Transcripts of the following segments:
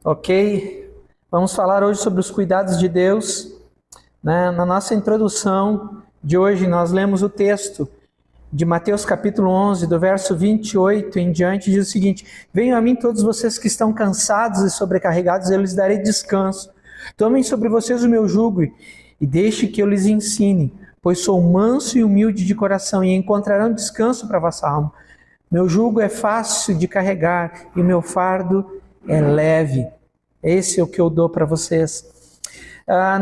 Ok? Vamos falar hoje sobre os cuidados de Deus. Na nossa introdução de hoje, nós lemos o texto de Mateus capítulo 11, do verso 28 em diante, diz o seguinte: venham a mim todos vocês que estão cansados e sobrecarregados, eu lhes darei descanso. Tomem sobre vocês o meu jugo e deixe que eu lhes ensine, pois sou manso e humilde de coração, e encontrarão descanso para a vossa alma. Meu jugo é fácil de carregar e meu fardo é leve. Esse é o que eu dou para vocês.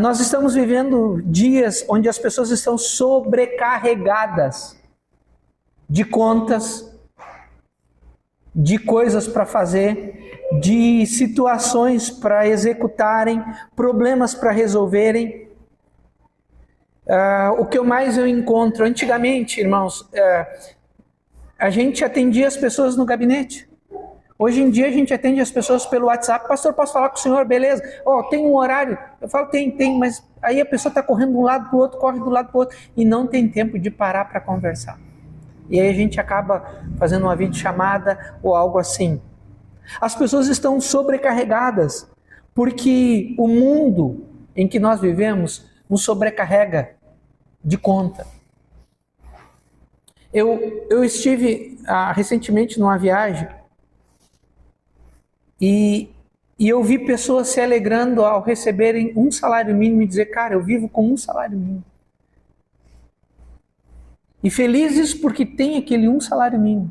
Nós estamos vivendo dias onde as pessoas estão sobrecarregadas de contas, de coisas para fazer, de situações para executarem, problemas para resolverem. O que mais eu encontro? Antigamente, irmãos, a gente atendia as pessoas no gabinete. Hoje em dia a gente atende as pessoas pelo WhatsApp. Pastor, posso falar com o senhor? Beleza. Tem um horário? Eu falo, tem, mas aí a pessoa está correndo de um lado para o outro, corre do lado para o outro, e não tem tempo de parar para conversar. E aí a gente acaba fazendo uma videochamada ou algo assim. As pessoas estão sobrecarregadas, porque o mundo em que nós vivemos nos sobrecarrega de conta. Eu estive recentemente numa viagem e eu vi pessoas se alegrando ao receberem um salário mínimo e dizer, cara, eu vivo com um salário mínimo. E felizes porque tem aquele um salário mínimo.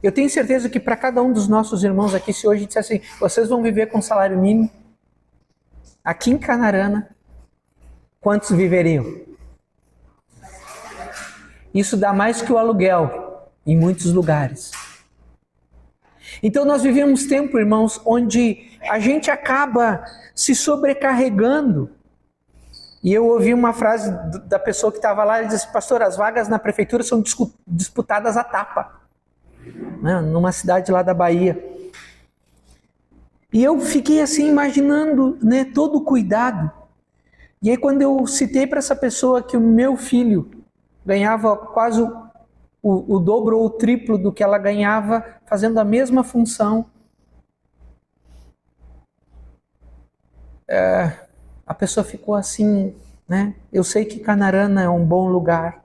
Eu tenho certeza que para cada um dos nossos irmãos aqui, se hoje disser assim, vocês vão viver com salário mínimo, aqui em Canarana, quantos viveriam? Isso dá mais que o aluguel em muitos lugares. Então nós vivemos tempo, irmãos, onde a gente acaba se sobrecarregando. E eu ouvi uma frase da pessoa que estava lá, ele disse, pastor, as vagas na prefeitura são disputadas a tapa, né, numa cidade lá da Bahia. E eu fiquei assim imaginando, né, todo o cuidado. E aí quando eu citei para essa pessoa que o meu filho ganhava quase o dobro ou o triplo do que ela ganhava fazendo a mesma função, a pessoa ficou assim, né? Eu sei que Canarana é um bom lugar,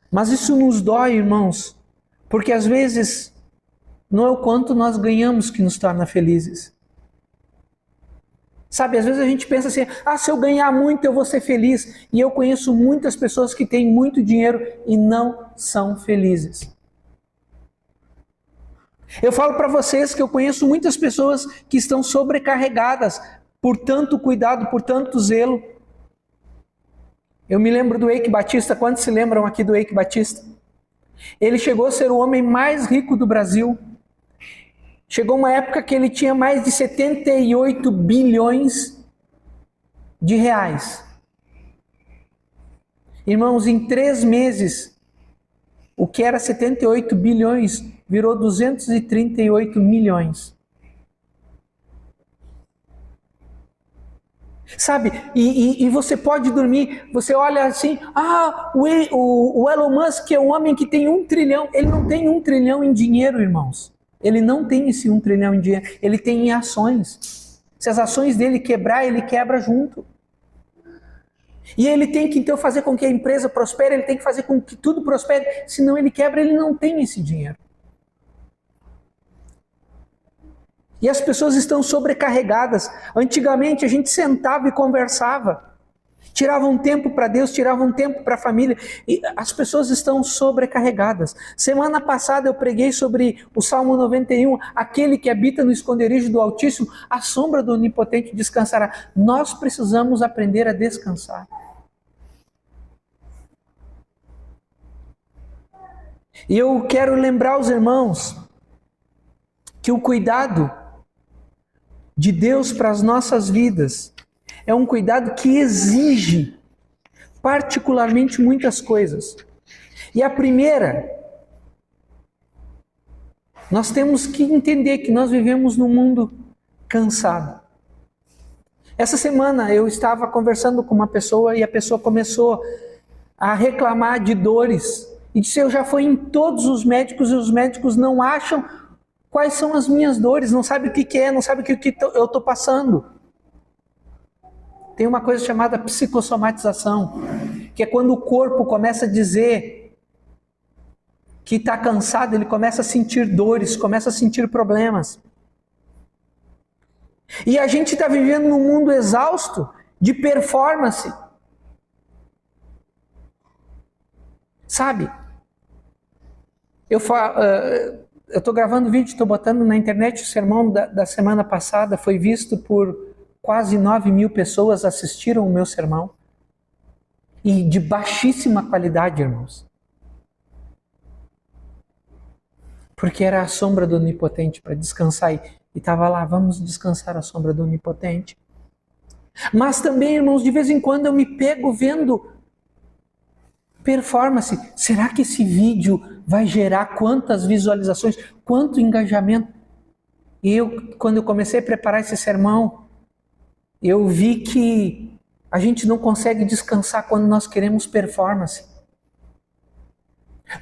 mas isso nos dói, irmãos, porque às vezes não é o quanto nós ganhamos que nos torna felizes. Sabe, às vezes a gente pensa assim, se eu ganhar muito eu vou ser feliz. E eu conheço muitas pessoas que têm muito dinheiro e não são felizes. Eu falo para vocês que eu conheço muitas pessoas que estão sobrecarregadas por tanto cuidado, por tanto zelo. Eu me lembro do Eike Batista. Quantos se lembram aqui do Eike Batista? Ele chegou a ser o homem mais rico do Brasil. Chegou uma época que ele tinha mais de 78 bilhões de reais. Irmãos, em 3 meses, o que era 78 bilhões virou 238 milhões. Sabe, e você pode dormir, você olha assim, o Elon Musk é um homem que tem 1 trilhão. Ele não tem 1 trilhão em dinheiro, irmãos. Ele não tem esse 1 trilhão em dinheiro, ele tem em ações. Se as ações dele quebrar, ele quebra junto. E ele tem que então fazer com que a empresa prospere, ele tem que fazer com que tudo prospere, senão ele quebra, ele não tem esse dinheiro. E as pessoas estão sobrecarregadas. Antigamente a gente sentava e conversava. Tirava um tempo para Deus, tirava um tempo para a família. E as pessoas estão sobrecarregadas. Semana passada eu preguei sobre o Salmo 91. Aquele que habita no esconderijo do Altíssimo, a sombra do Onipotente descansará. Nós precisamos aprender a descansar. E eu quero lembrar os irmãos que o cuidado de Deus para as nossas vidas é um cuidado que exige particularmente muitas coisas. E a primeira, nós temos que entender que nós vivemos num mundo cansado. Essa semana eu estava conversando com uma pessoa e a pessoa começou a reclamar de dores. E disse, eu já fui em todos os médicos e os médicos não acham quais são as minhas dores, não sabe o que é, não sabe o que eu estou passando. Tem uma coisa chamada psicossomatização, que é quando o corpo começa a dizer que está cansado, ele começa a sentir dores, começa a sentir problemas. E a gente está vivendo num mundo exausto de performance. Sabe? Eu estou gravando vídeo, estou botando na internet. O sermão da semana passada foi visto por quase 9.000 pessoas, assistiram o meu sermão. E de baixíssima qualidade, irmãos. Porque era a sombra do Onipotente para descansar. E estava lá, vamos descansar à sombra do Onipotente. Mas também, irmãos, de vez em quando eu me pego vendo performance. Será que esse vídeo vai gerar quantas visualizações, quanto engajamento? E quando eu comecei a preparar esse sermão, eu vi que a gente não consegue descansar quando nós queremos performance.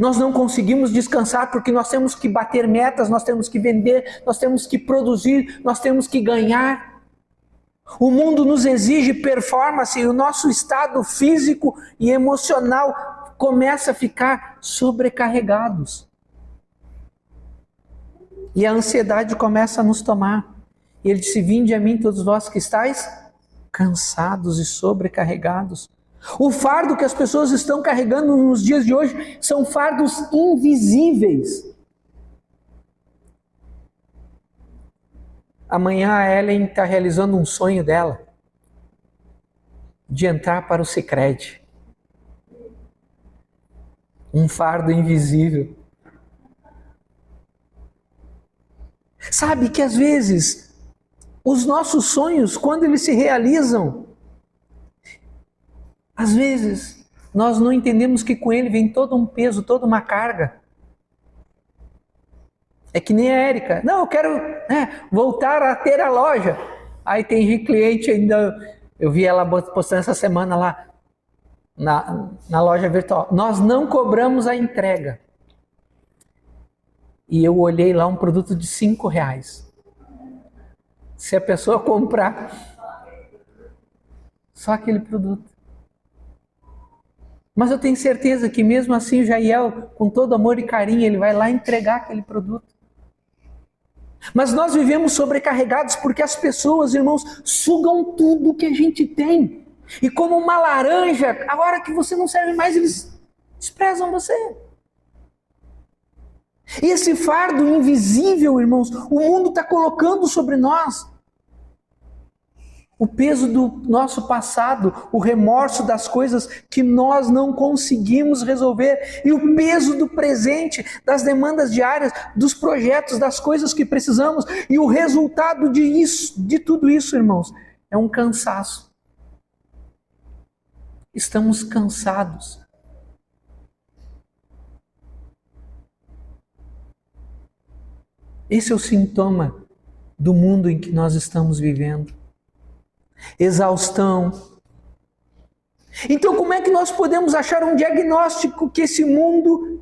Nós não conseguimos descansar porque nós temos que bater metas, nós temos que vender, nós temos que produzir, nós temos que ganhar. O mundo nos exige performance e o nosso estado físico e emocional começa a ficar sobrecarregados. E a ansiedade começa a nos tomar. E ele disse: vinde a mim todos vós que estáis cansados e sobrecarregados. O fardo que as pessoas estão carregando nos dias de hoje são fardos invisíveis. Amanhã a Ellen está realizando um sonho dela, de entrar para o Sicredi. Um fardo invisível. Sabe que às vezes os nossos sonhos, quando eles se realizam, às vezes nós não entendemos que com ele vem todo um peso, toda uma carga. É que nem a Érica. Não, eu quero voltar a ter a loja. Aí tem cliente ainda, eu vi ela postando essa semana lá na loja virtual. Nós não cobramos a entrega. E eu olhei lá um produto de R$5. Se a pessoa comprar só aquele produto. Mas eu tenho certeza que mesmo assim o Jael, com todo amor e carinho, ele vai lá entregar aquele produto. Mas nós vivemos sobrecarregados porque as pessoas, irmãos, sugam tudo que a gente tem. E como uma laranja, a hora que você não serve mais, eles desprezam você. E esse fardo invisível, irmãos, o mundo está colocando sobre nós. O peso do nosso passado, o remorso das coisas que nós não conseguimos resolver e o peso do presente, das demandas diárias, dos projetos, das coisas que precisamos, e o resultado de tudo isso, irmãos, é um cansaço. Estamos cansados. Esse é o sintoma do mundo em que nós estamos vivendo. Exaustão. Então, como é que nós podemos achar um diagnóstico que esse mundo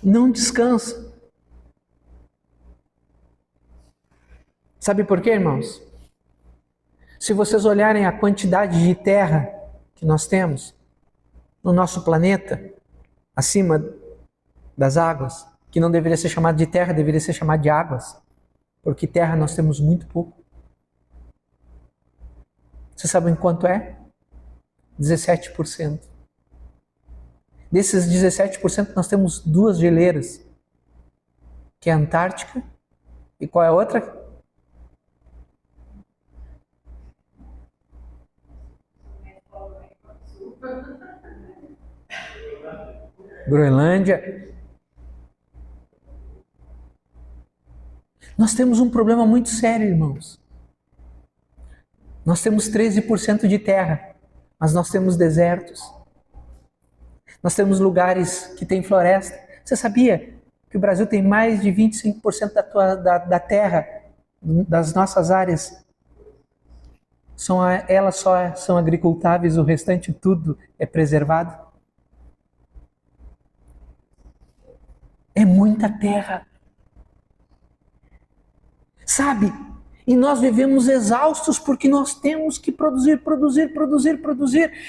não descansa? Sabe por quê, irmãos? Se vocês olharem a quantidade de terra que nós temos no nosso planeta, acima das águas, que não deveria ser chamado de terra, deveria ser chamado de águas, porque terra nós temos muito pouco. Vocês sabem quanto é? 17%. Desses 17%, nós temos 2 geleiras, que é a Antártica, e qual é a outra? Groenlândia. Nós temos um problema muito sério, irmãos. Nós temos 13% de terra, mas nós temos desertos. Nós temos lugares que tem floresta. Você sabia que o Brasil tem mais de 25% da terra, das nossas áreas, elas só são agricultáveis, o restante tudo é preservado? É muita terra. Sabe? E nós vivemos exaustos porque nós temos que produzir.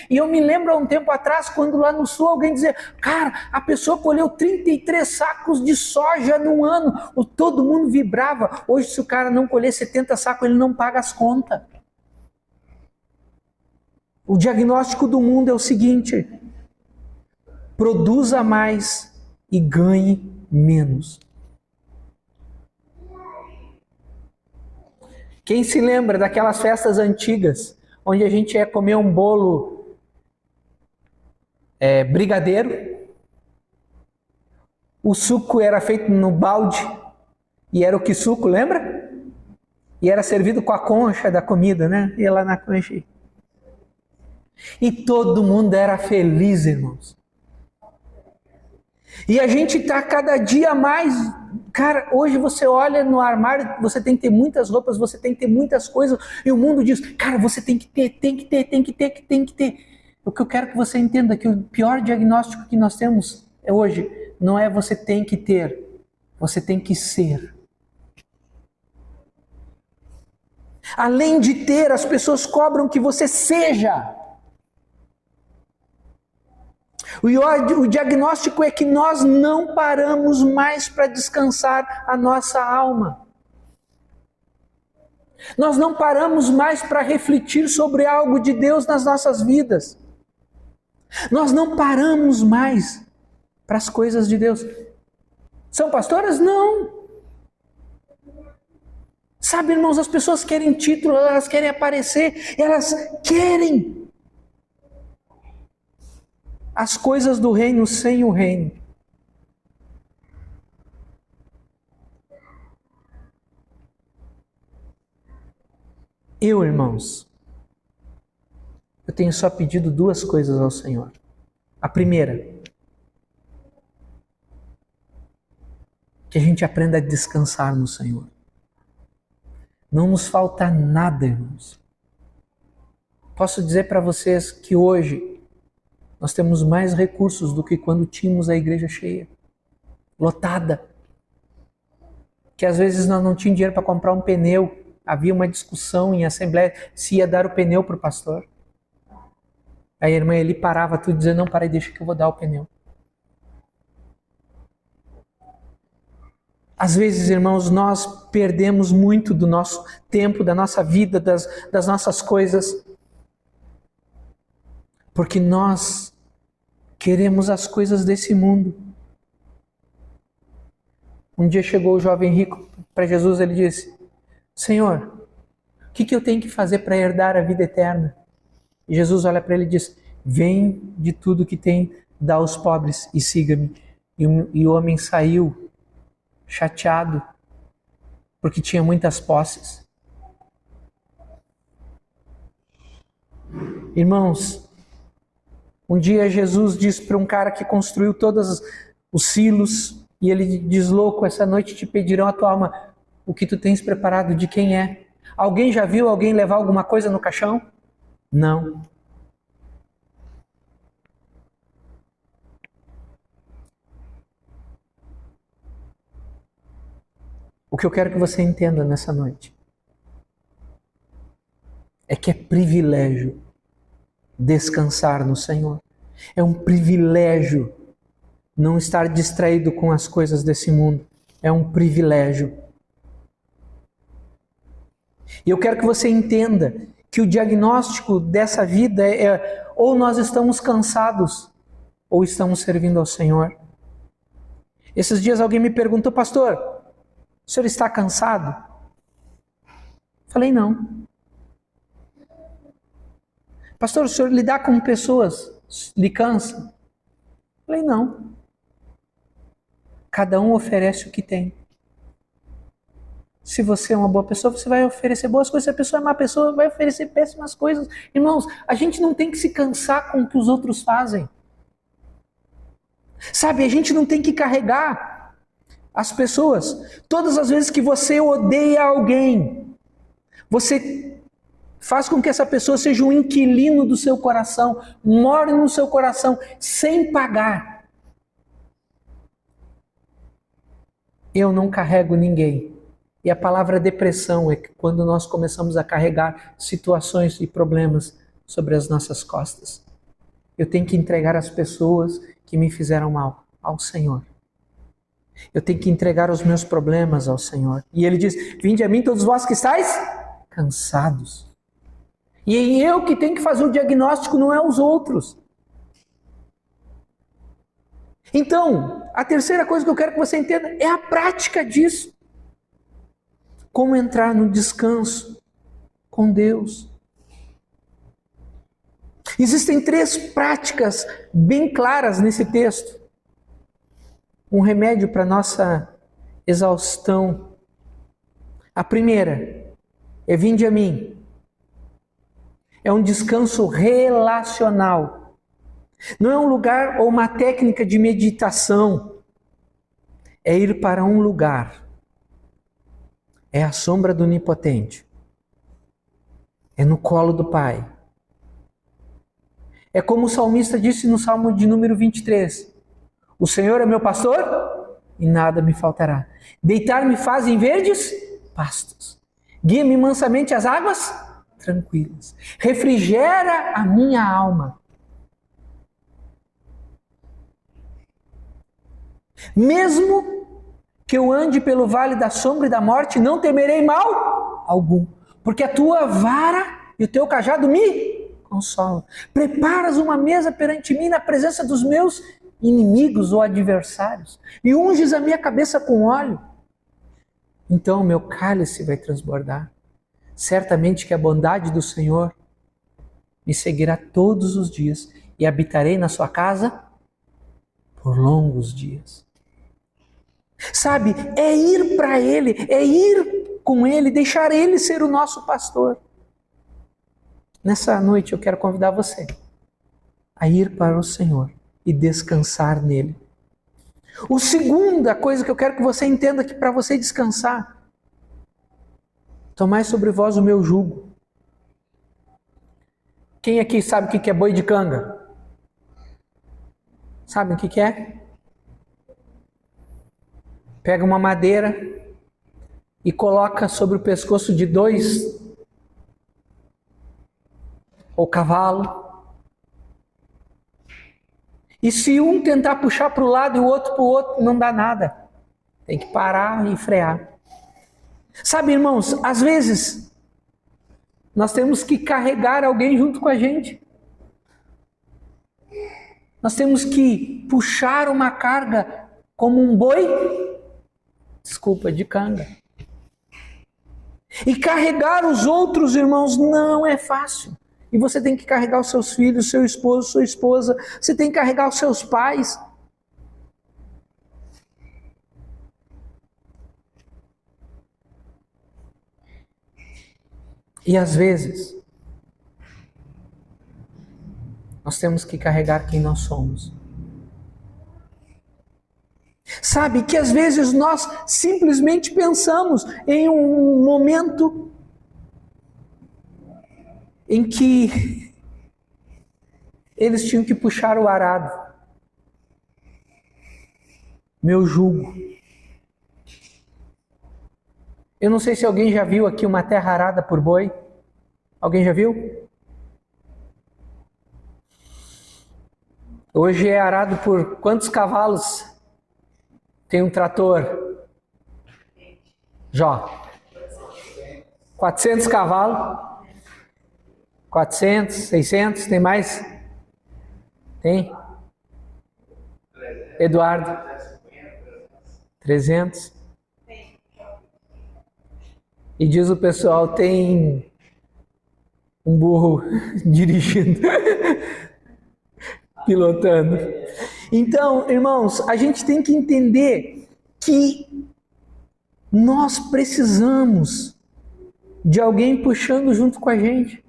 E eu me lembro há um tempo atrás, quando lá no sul alguém dizia, cara, a pessoa colheu 33 sacos de soja num ano. Todo mundo vibrava. Hoje, se o cara não colher 70 sacos, ele não paga as contas. O diagnóstico do mundo é o seguinte: produza mais e ganhe menos. Quem se lembra daquelas festas antigas, onde a gente ia comer um bolo brigadeiro, o suco era feito no balde, e era o quisuco, lembra? E era servido com a concha da comida, né? Ia lá na concha. E todo mundo era feliz, irmãos. E a gente está cada dia mais... Cara, hoje você olha no armário, você tem que ter muitas roupas, você tem que ter muitas coisas, e o mundo diz, cara, você tem que ter. O que eu quero que você entenda é que o pior diagnóstico que nós temos hoje não é você tem que ter, você tem que ser. Além de ter, as pessoas cobram que você seja. O diagnóstico é que nós não paramos mais para descansar a nossa alma. Nós não paramos mais para refletir sobre algo de Deus nas nossas vidas. Nós não paramos mais para as coisas de Deus. São pastoras? Não. Sabe, irmãos, as pessoas querem título, elas querem aparecer, elas querem as coisas do reino sem o reino. Irmãos, eu tenho só pedido duas coisas ao Senhor. A primeira, que a gente aprenda a descansar no Senhor. Não nos falta nada, irmãos. Posso dizer para vocês que hoje nós temos mais recursos do que quando tínhamos a igreja cheia, lotada. Que às vezes nós não tínhamos dinheiro para comprar um pneu. Havia uma discussão em assembleia se ia dar o pneu para o pastor. Aí a irmã Eli parava tudo dizendo, não, para aí, deixa que eu vou dar o pneu. Às vezes, irmãos, nós perdemos muito do nosso tempo, da nossa vida, das nossas coisas, porque nós queremos as coisas desse mundo. Um dia chegou o jovem rico para Jesus, ele disse, Senhor, o que eu tenho que fazer para herdar a vida eterna? E Jesus olha para ele e diz, vem de tudo que tem, dá aos pobres e siga-me. E o homem saiu chateado, porque tinha muitas posses. Irmãos, um dia Jesus disse para um cara que construiu todos os silos, e ele diz, louco, essa noite te pedirão a tua alma, o que tu tens preparado, de quem é? Alguém já viu alguém levar alguma coisa no caixão? Não. O que eu quero que você entenda nessa noite é que é privilégio descansar no Senhor. É um privilégio não estar distraído com as coisas desse mundo. É um privilégio. E eu quero que você entenda que o diagnóstico dessa vida é ou nós estamos cansados ou estamos servindo ao Senhor. Esses dias alguém me perguntou, pastor, o senhor está cansado? Falei, não. Pastor, o senhor lidar com pessoas lhe cansa? Falei, não. Cada um oferece o que tem. Se você é uma boa pessoa, você vai oferecer boas coisas. Se a pessoa é má pessoa, vai oferecer péssimas coisas. Irmãos, a gente não tem que se cansar com o que os outros fazem. Sabe, a gente não tem que carregar as pessoas. Todas as vezes que você odeia alguém, você faz com que essa pessoa seja um inquilino do seu coração, more no seu coração, sem pagar. eu não carrego ninguém. E a palavra depressão é quando nós começamos a carregar situações e problemas sobre as nossas costas. Eu tenho que entregar as pessoas que me fizeram mal ao Senhor. Eu tenho que entregar os meus problemas ao Senhor. E ele diz, vinde a mim todos vós que estáis cansados. E eu que tenho que fazer o diagnóstico, não é os outros. Então, a terceira coisa que eu quero que você entenda é a prática disso. Como entrar no descanso com Deus. Existem 3 práticas bem claras nesse texto. Um remédio para nossa exaustão. A primeira é vinde a mim. É um descanso relacional. Não é um lugar ou uma técnica de meditação. É ir para um lugar. É a sombra do Onipotente. É no colo do Pai. É como o salmista disse no Salmo de número 23. O Senhor é meu pastor e nada me faltará. Deitar-me faz em verdes pastos. Guia-me mansamente às águas tranquilas. Refrigera a minha alma. Mesmo que eu ande pelo vale da sombra e da morte, não temerei mal algum, porque a tua vara e o teu cajado me consolam. Preparas uma mesa perante mim na presença dos meus inimigos ou adversários, e unges a minha cabeça com óleo. Então o meu cálice vai transbordar. Certamente que a bondade do Senhor me seguirá todos os dias, e habitarei na sua casa por longos dias. Sabe, é ir para Ele, é ir com Ele, deixar Ele ser o nosso pastor. Nessa noite eu quero convidar você a ir para o Senhor e descansar nele. A segunda coisa que eu quero que você entenda aqui para você descansar: tomai sobre vós o meu jugo. Quem aqui sabe o que é boi de canga? Sabe o que é? Pega uma madeira e coloca sobre o pescoço de 2 ou cavalo. E se um tentar puxar para o lado e o outro para o outro, não dá nada. Tem que parar e frear. Sabe, irmãos, às vezes nós temos que carregar alguém junto com a gente. Nós temos que puxar uma carga como um boi, de canga. E carregar os outros, irmãos, não é fácil. E você tem que carregar os seus filhos, seu esposo, sua esposa. Você tem que carregar os seus pais. E às vezes, nós temos que carregar quem nós somos. Sabe que às vezes nós simplesmente pensamos em um momento em que eles tinham que puxar o arado. Meu jugo. Eu não sei se alguém já viu aqui uma terra arada por boi. Alguém já viu? Hoje é arado por quantos cavalos tem um trator? Jó. 400 cavalos? 400, 600, tem mais? Tem? Eduardo? 300? E diz o pessoal, tem um burro dirigindo, pilotando. Então, irmãos, a gente tem que entender que nós precisamos de alguém puxando junto com a gente.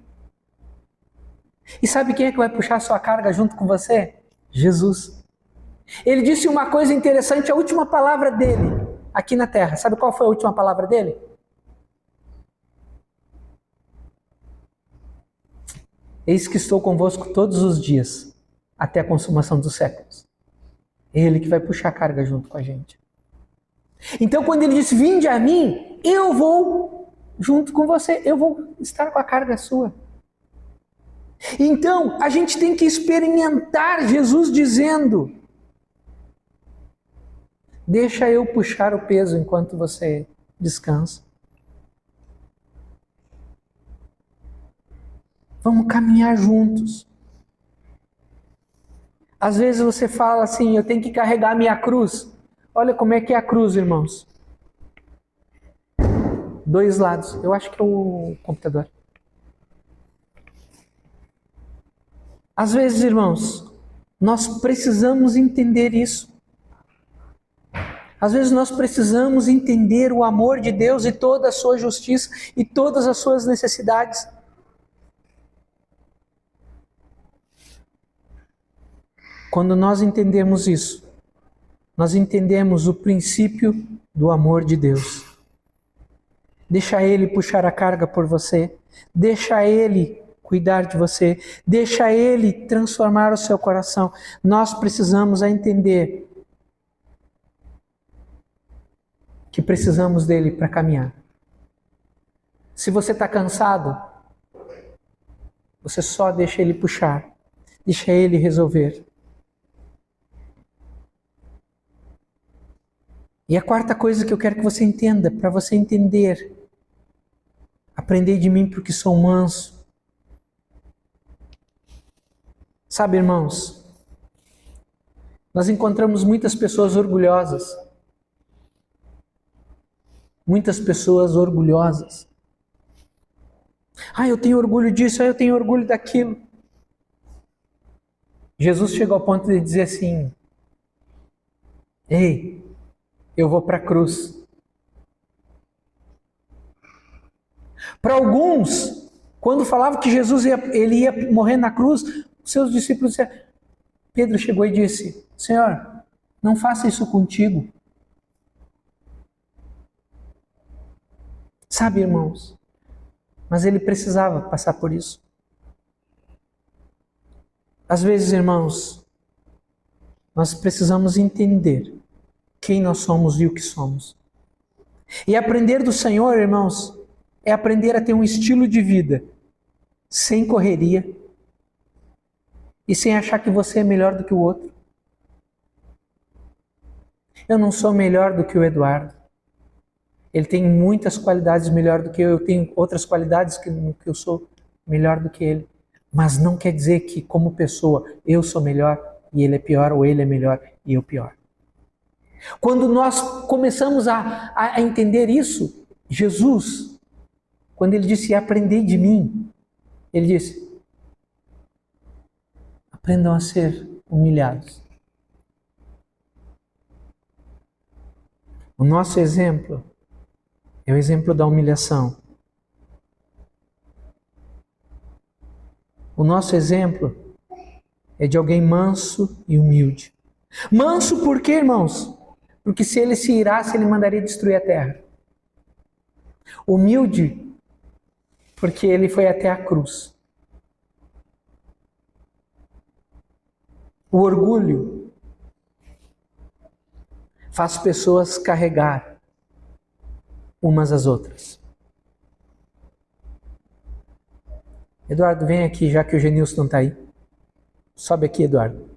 E sabe quem é que vai puxar a sua carga junto com você? Jesus. Ele disse uma coisa interessante, a última palavra dele aqui na terra. Sabe qual foi a última palavra dele? Eis que estou convosco todos os dias, até a consumação dos séculos. É Ele que vai puxar a carga junto com a gente. Então, quando ele disse, vinde a mim, eu vou junto com você, eu vou estar com a carga sua. Então, a gente tem que experimentar Jesus dizendo, deixa eu puxar o peso enquanto você descansa. Vamos caminhar juntos. Às vezes você fala assim, eu tenho que carregar a minha cruz. Olha como é que é a cruz, irmãos. 2 lados. Eu acho que é o computador. Às vezes, irmãos, nós precisamos entender isso. Às vezes nós precisamos entender o amor de Deus e toda a sua justiça e todas as suas necessidades. Quando nós entendemos isso, nós entendemos o princípio do amor de Deus. Deixa Ele puxar a carga por você. Deixa Ele cuidar de você. Deixa Ele transformar o seu coração. Nós precisamos entender que precisamos dele para caminhar. Se você está cansado, você só deixa Ele puxar. Deixa Ele resolver. E a quarta coisa que eu quero que você entenda, para você entender, aprendei de mim porque sou manso. Sabe, irmãos, nós encontramos muitas pessoas orgulhosas. Muitas pessoas orgulhosas. Eu tenho orgulho disso, eu tenho orgulho daquilo. Jesus chegou ao ponto de dizer assim, ei, eu vou para a cruz. Para alguns, quando falava que Jesus ia morrer na cruz, seus discípulos disseram, Pedro chegou e disse, Senhor, não faça isso contigo. Sabe, irmãos, mas ele precisava passar por isso. Às vezes, irmãos, nós precisamos entender quem nós somos e o que somos. E aprender do Senhor, irmãos, é aprender a ter um estilo de vida sem correria e sem achar que você é melhor do que o outro. Eu não sou melhor do que o Eduardo. Ele tem muitas qualidades melhor do que eu tenho outras qualidades que eu sou melhor do que ele. Mas não quer dizer que, como pessoa, eu sou melhor e ele é pior, ou ele é melhor e eu pior. Quando nós começamos a entender isso, Jesus, quando ele disse, aprendei de mim, ele disse, aprendam a ser humilhados. O nosso exemplo é o exemplo da humilhação. O nosso exemplo é de alguém manso e humilde. Manso por quê, irmãos? Porque se ele se irasse, ele mandaria destruir a terra. Humilde, porque ele foi até a cruz. O orgulho faz pessoas carregar umas às outras. Eduardo, vem aqui, já que o Genilson não está aí. Sobe aqui, Eduardo.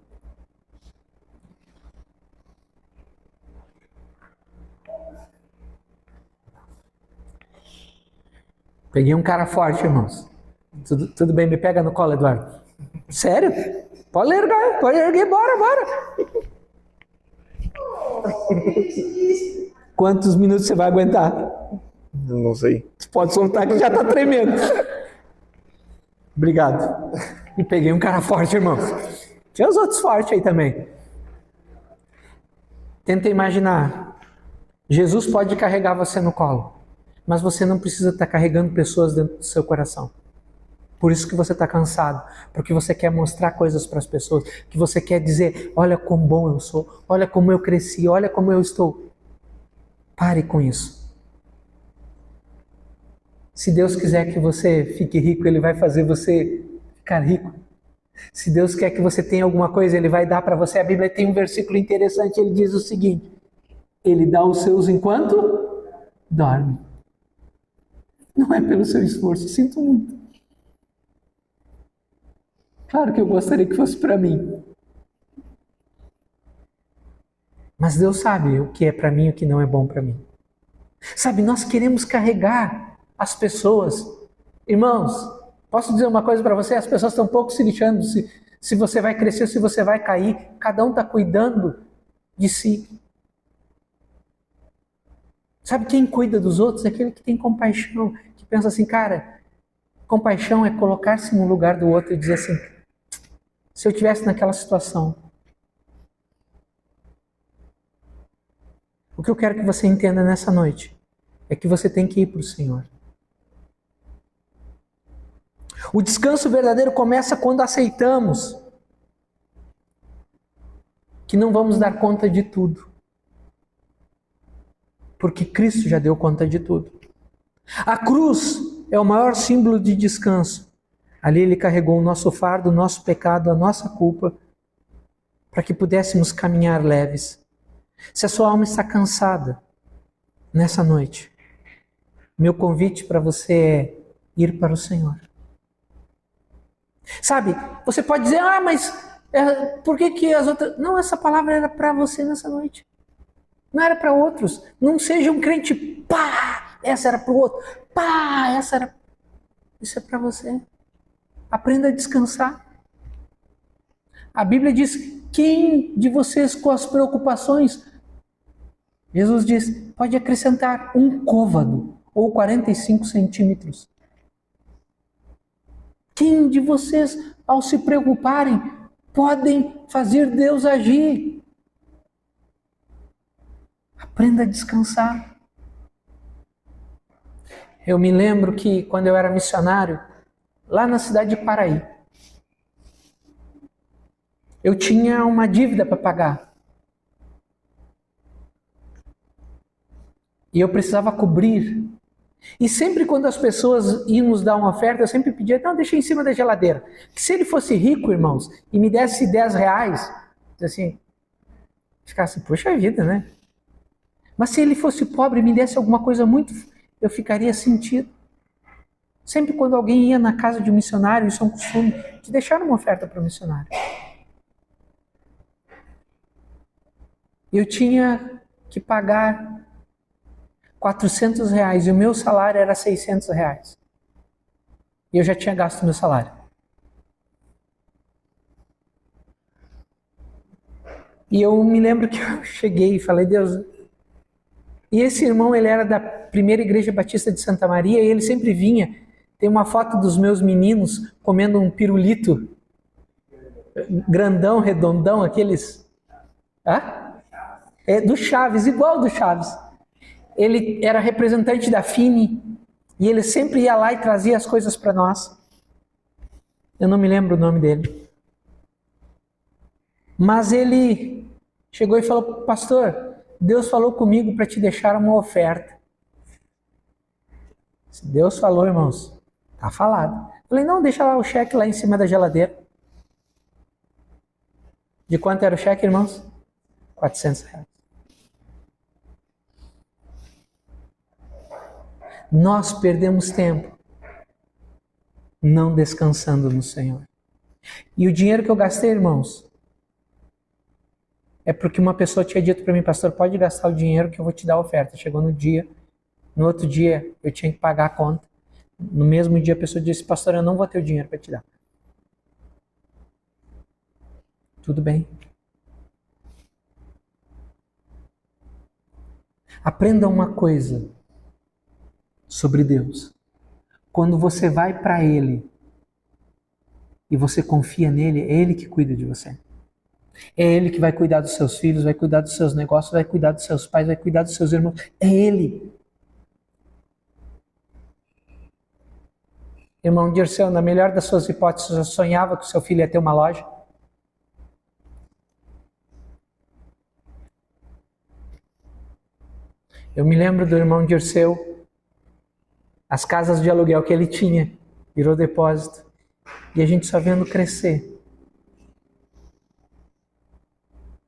Peguei um cara forte, irmãos. Tudo bem, me pega no colo, Eduardo. Sério? Pode erguer, bora. Quantos minutos você vai aguentar? Não sei. Você pode soltar que já tá tremendo. Obrigado. E peguei um cara forte, irmãos. Tinha os outros fortes aí também. Tenta imaginar. Jesus pode carregar você no colo, mas você não precisa estar carregando pessoas dentro do seu coração. Por isso que você está cansado, porque você quer mostrar coisas para as pessoas, que você quer dizer, olha como bom eu sou, olha como eu cresci, olha como eu estou. Pare com isso. Se Deus quiser que você fique rico, Ele vai fazer você ficar rico. Se Deus quer que você tenha alguma coisa, Ele vai dar para você. A Bíblia tem um versículo interessante, ele diz o seguinte, Ele dá os seus enquanto dorme. Não é pelo seu esforço, sinto muito. Claro que eu gostaria que fosse para mim. Mas Deus sabe o que é para mim e o que não é bom para mim. Sabe, nós queremos carregar as pessoas. Irmãos, posso dizer uma coisa para você? As pessoas estão um pouco se lixando se você vai crescer, se você vai cair. Cada um está cuidando de si. Sabe quem cuida dos outros? É aquele que tem compaixão, que pensa assim, cara, compaixão é colocar-se no lugar do outro e dizer assim, se eu estivesse naquela situação. O que eu quero que você entenda nessa noite é que você tem que ir para o Senhor. O descanso verdadeiro começa quando aceitamos que não vamos dar conta de tudo. Porque Cristo já deu conta de tudo. A cruz é o maior símbolo de descanso. Ali Ele carregou o nosso fardo, o nosso pecado, a nossa culpa, para que pudéssemos caminhar leves. Se a sua alma está cansada nessa noite, meu convite para você é ir para o Senhor. Sabe, você pode dizer, mas por que as outras... Não, essa palavra era para você nessa noite. Não era para outros. Não seja um crente, essa era para o outro, essa era... Isso é para você. Aprenda a descansar. A Bíblia diz, quem de vocês com as preocupações... Jesus diz, pode acrescentar um côvado ou 45 centímetros. Quem de vocês, ao se preocuparem, podem fazer Deus agir? Aprenda a descansar. Eu me lembro que quando eu era missionário, lá na cidade de Paraí, eu tinha uma dívida para pagar. E eu precisava cobrir. E sempre quando as pessoas iam nos dar uma oferta, eu sempre pedia, não, deixa em cima da geladeira. Que se ele fosse rico, irmãos, e me desse 10 reais, assim, ficasse, poxa vida, né? Mas se ele fosse pobre e me desse alguma coisa muito, eu ficaria sentido. Sempre quando alguém ia na casa de um missionário, isso é um costume, de deixar uma oferta para o missionário. Eu tinha que pagar 400 reais e o meu salário era 600 reais. E eu já tinha gasto meu salário. E eu me lembro que eu cheguei e falei, Deus... E esse irmão, ele era da primeira igreja batista de Santa Maria e ele sempre vinha. Tem uma foto dos meus meninos comendo um pirulito grandão, redondão, aqueles... É do Chaves, igual do Chaves. Ele era representante da FINE e ele sempre ia lá e trazia as coisas para nós. Eu não me lembro o nome dele. Mas ele chegou e falou, pastor, Deus falou comigo para te deixar uma oferta. Se Deus falou, irmãos, tá falado. Eu falei, não, deixa lá o cheque lá em cima da geladeira. De quanto era o cheque, irmãos? 400 reais. Nós perdemos tempo não descansando no Senhor. E o dinheiro que eu gastei, irmãos, é porque uma pessoa tinha dito para mim, pastor, pode gastar o dinheiro que eu vou te dar a oferta. Chegou no outro dia eu tinha que pagar a conta. No mesmo dia a pessoa disse, pastor, eu não vou ter o dinheiro para te dar. Tudo bem. Aprenda uma coisa sobre Deus. Quando você vai para Ele e você confia nele, é Ele que cuida de você. É Ele que vai cuidar dos seus filhos, vai cuidar dos seus negócios, vai cuidar dos seus pais, vai cuidar dos seus irmãos. É Ele. Irmão Dirceu, na melhor das suas hipóteses, já sonhava que o seu filho ia ter uma loja? Eu me lembro do irmão Dirceu, as casas de aluguel que ele tinha, virou depósito, e a gente só vendo crescer.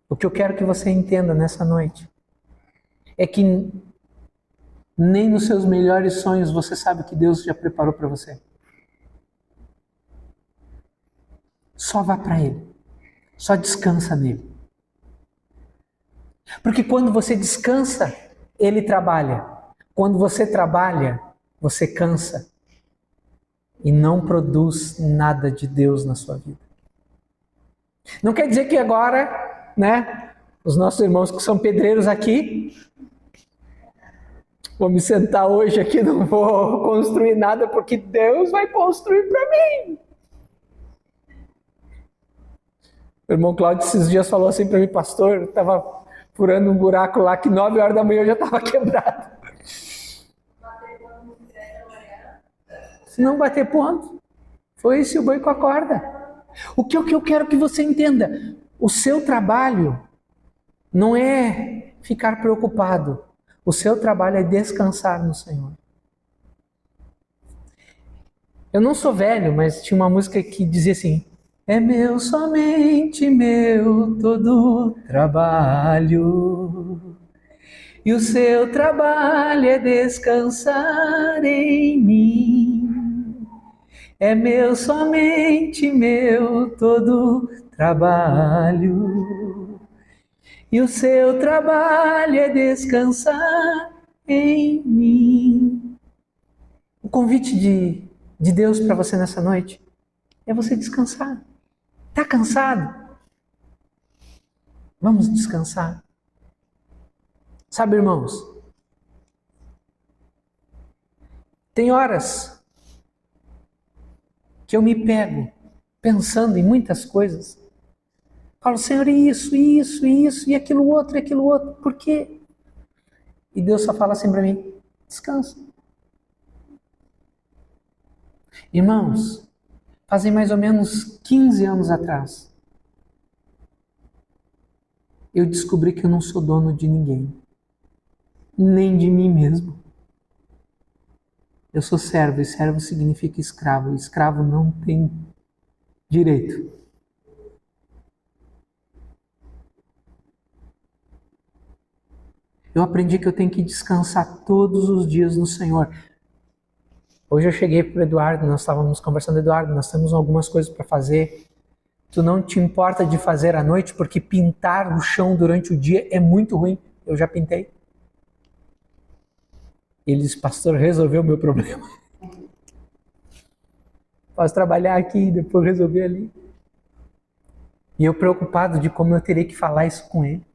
O que eu quero que você entenda nessa noite é que nem nos seus melhores sonhos você sabe o que Deus já preparou para você. Só vá para Ele. Só descansa nele. Porque quando você descansa, Ele trabalha. Quando você trabalha, você cansa. E não produz nada de Deus na sua vida. Não quer dizer que agora, né, os nossos irmãos que são pedreiros aqui, vou me sentar hoje aqui, não vou construir nada, porque Deus vai construir para mim. O irmão Cláudio esses dias falou assim para mim, pastor, eu estava furando um buraco lá que 9 horas da manhã eu já estava quebrado. Se não bater ponto, foi esse o boi com a corda. O que eu quero que você entenda, o seu trabalho não é ficar preocupado, o seu trabalho é descansar no Senhor. Eu não sou velho, mas tinha uma música que dizia assim, é meu, somente meu, todo trabalho. E o seu trabalho é descansar em mim. É meu, somente meu, todo trabalho. E o seu trabalho é descansar em mim. O convite de Deus para você nessa noite é você descansar. Está cansado? Vamos descansar. Sabe, irmãos, tem horas que eu me pego pensando em muitas coisas. Falo, Senhor, isso, e aquilo outro. Por quê? E Deus só fala assim para mim, descansa. Irmãos, fazem mais ou menos 15 anos atrás, eu descobri que eu não sou dono de ninguém, nem de mim mesmo. Eu sou servo, e servo significa escravo. Escravo não tem direito. Eu aprendi que eu tenho que descansar todos os dias no Senhor. Hoje eu cheguei para o Eduardo, nós estávamos conversando, Eduardo, nós temos algumas coisas para fazer. Tu não te importa de fazer à noite, porque pintar o chão durante o dia é muito ruim. Eu já pintei. Ele disse, pastor, resolveu o meu problema. Posso trabalhar aqui e depois resolver ali. E eu preocupado de como eu terei que falar isso com ele.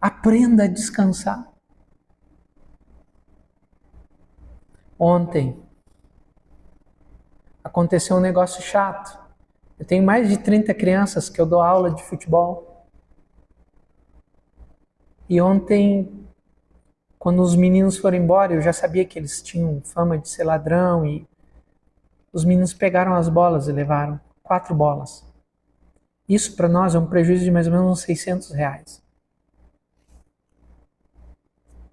Aprenda a descansar. Ontem aconteceu um negócio chato. Eu tenho mais de 30 crianças que eu dou aula de futebol. E ontem, quando os meninos foram embora, eu já sabia que eles tinham fama de ser ladrão e os meninos pegaram as bolas e levaram 4 bolas. Isso para nós é um prejuízo de mais ou menos uns R$600.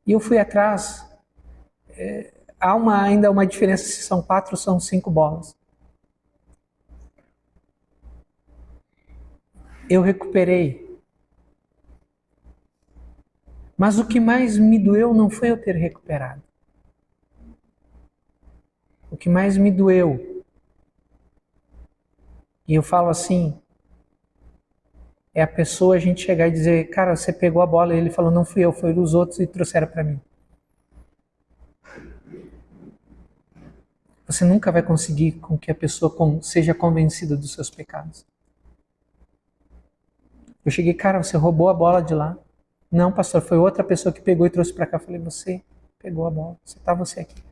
E eu fui atrás. Há ainda uma diferença se são 4 ou são 5 bolas. Eu recuperei. Mas o que mais me doeu não foi eu ter recuperado. O que mais me doeu, e eu falo assim, é a pessoa, a gente chegar e dizer, cara, você pegou a bola, e ele falou, não fui eu, foi os outros e trouxeram para mim. Você nunca vai conseguir com que a pessoa seja convencida dos seus pecados. Eu cheguei, cara, você roubou a bola de lá. Não, pastor, foi outra pessoa que pegou e trouxe para cá. Eu falei, você pegou a bola, você aqui.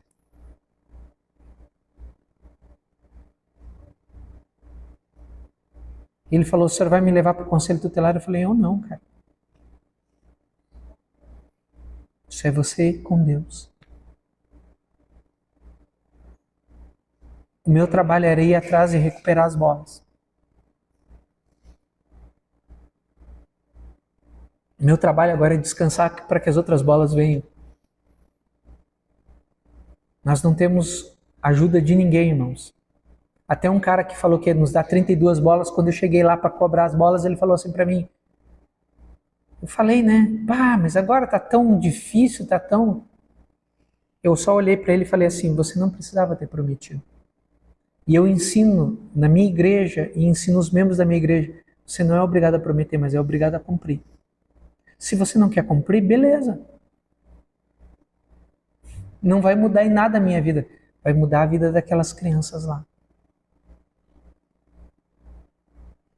E ele falou, o senhor vai me levar para o conselho tutelar? Eu falei, eu não, cara. Isso é você com Deus. O meu trabalho era ir atrás e recuperar as bolas. O meu trabalho agora é descansar para que as outras bolas venham. Nós não temos ajuda de ninguém, irmãos. Até um cara que falou que ia nos dar 32 bolas, quando eu cheguei lá para cobrar as bolas, ele falou assim para mim, Eu falei, né? Mas agora tá tão difícil, tá tão... Eu só olhei para ele e falei assim, você não precisava ter prometido. E eu ensino na minha igreja e ensino os membros da minha igreja, você não é obrigado a prometer, mas é obrigado a cumprir. Se você não quer cumprir, beleza. Não vai mudar em nada a minha vida, vai mudar a vida daquelas crianças lá.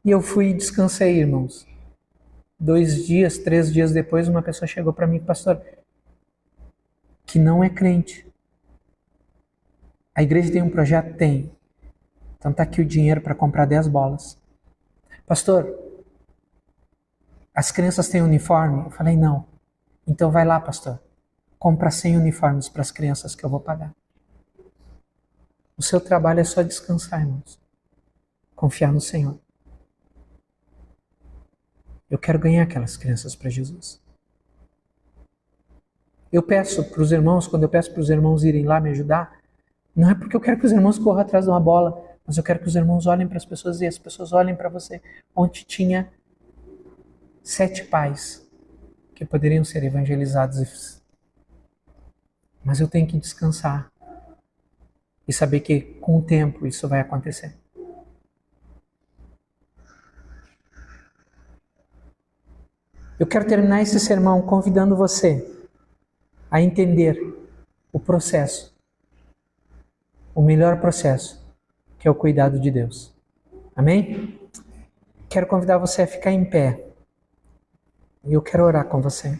E eu fui e descansei, irmãos. 2 dias, 3 dias depois, uma pessoa chegou para mim, pastor, que não é crente. A igreja tem um projeto? Tem. Então tá aqui o dinheiro para comprar 10 bolas. Pastor, as crianças têm uniforme? Eu falei, não. Então vai lá, pastor. Compra 100 uniformes para as crianças que eu vou pagar. O seu trabalho é só descansar, irmãos. Confiar no Senhor. Eu quero ganhar aquelas crianças para Jesus. Eu peço para os irmãos, quando eu peço para os irmãos irem lá me ajudar, não é porque eu quero que os irmãos corram atrás de uma bola, mas eu quero que os irmãos olhem para as pessoas e as pessoas olhem para você. Ontem tinha 7 pais que poderiam ser evangelizados. Mas eu tenho que descansar e saber que com o tempo isso vai acontecer. Eu quero terminar esse sermão convidando você a entender o processo, o melhor processo, que é o cuidado de Deus. Amém? Quero convidar você a ficar em pé. E eu quero orar com você.